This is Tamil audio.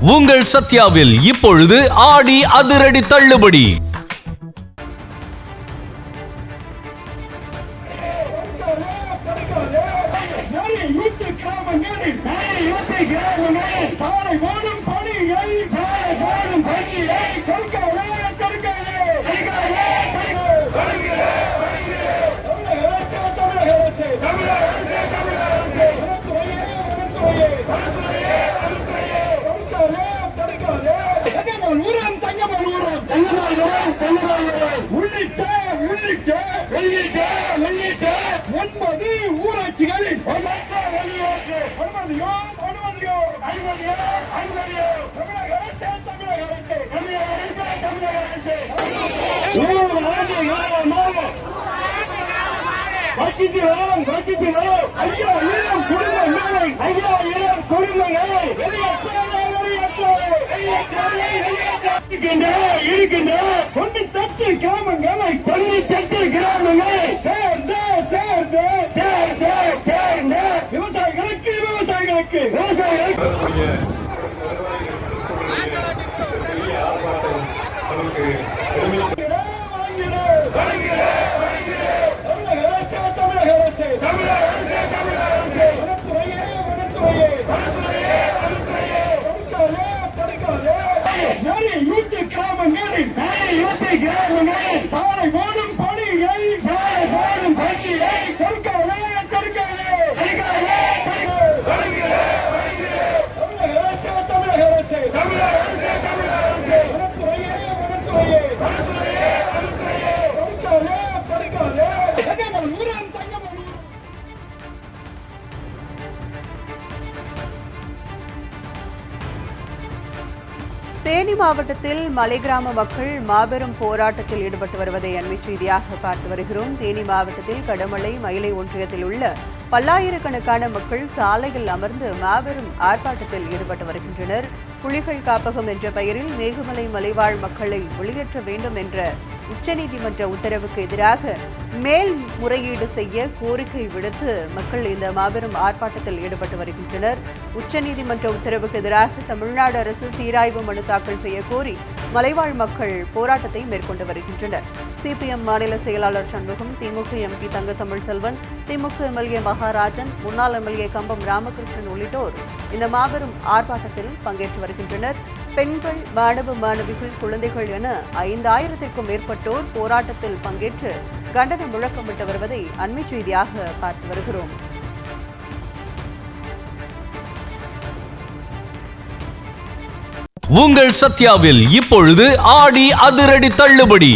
உங்கள் சத்யாவில் இப்பொழுது ஆடி அதிரடி தள்ளுபடி. ஊராட்சிகளில் இருக்கின்ற தொண்ணூத்தெட்டு கிராமங்களை சேர்ந்த விவசாயிகளுக்கு சாலை போடும் பணியை தேனி மாவட்டத்தில் மலை கிராம மக்கள் மாபெரும் போராட்டத்தில் ஈடுபட்டு வருவதை அண்மை செய்தியாக பார்த்து வருகிறோம். தேனி மாவட்டத்தில் கடமலை மயிலை ஒன்றியத்தில் உள்ள பல்லாயிரக்கணக்கான மக்கள் சாலையில் அமர்ந்து மாபெரும் ஆர்ப்பாட்டத்தில் ஈடுபட்டு வருகின்றனர். புலிகள் காப்பகம் என்ற பெயரில் மேகமலை மலைவாழ் மக்களை வெளியேற்ற வேண்டும் என்ற உச்சநீதிமன்ற உத்தரவுக்கு எதிராக மேல்முறையீடு செய்ய கோரிக்கை விடுத்து மக்கள் இந்த மாபெரும் ஆர்ப்பாட்டத்தில் ஈடுபட்டு வருகின்றனர். உச்சநீதிமன்ற உத்தரவுக்கு எதிராக தமிழ்நாடு அரசு சீராய்வு மனு தாக்கல் செய்ய கோரி மலைவாழ் மக்கள் போராட்டத்தை மேற்கொண்டு வருகின்றனர். சிபிஎம் மாநில செயலாளர் சண்முகம், திமுக எம்பி தங்க தமிழ்செல்வன், திமுக எம்எல்ஏ மகாராஜன், முன்னாள் எம்எல்ஏ கம்பம் ராமகிருஷ்ணன் உள்ளிட்டோர் இந்த மாபெரும் ஆர்ப்பாட்டத்தில் பங்கேற்று வருகின்றனர். பெண்கள், மாணவ மாணவிகள், குழந்தைகள் என 5000த்திற்கும் மேற்பட்டோர் போராட்டத்தில் பங்கேற்று கண்டன முழக்கமிட்டு வருவதை அண்மை செய்தியாக பார்த்து வருகிறோம். உங்கள் சத்யாவில் இப்பொழுது ஆடி அதிரடி தள்ளுபடி.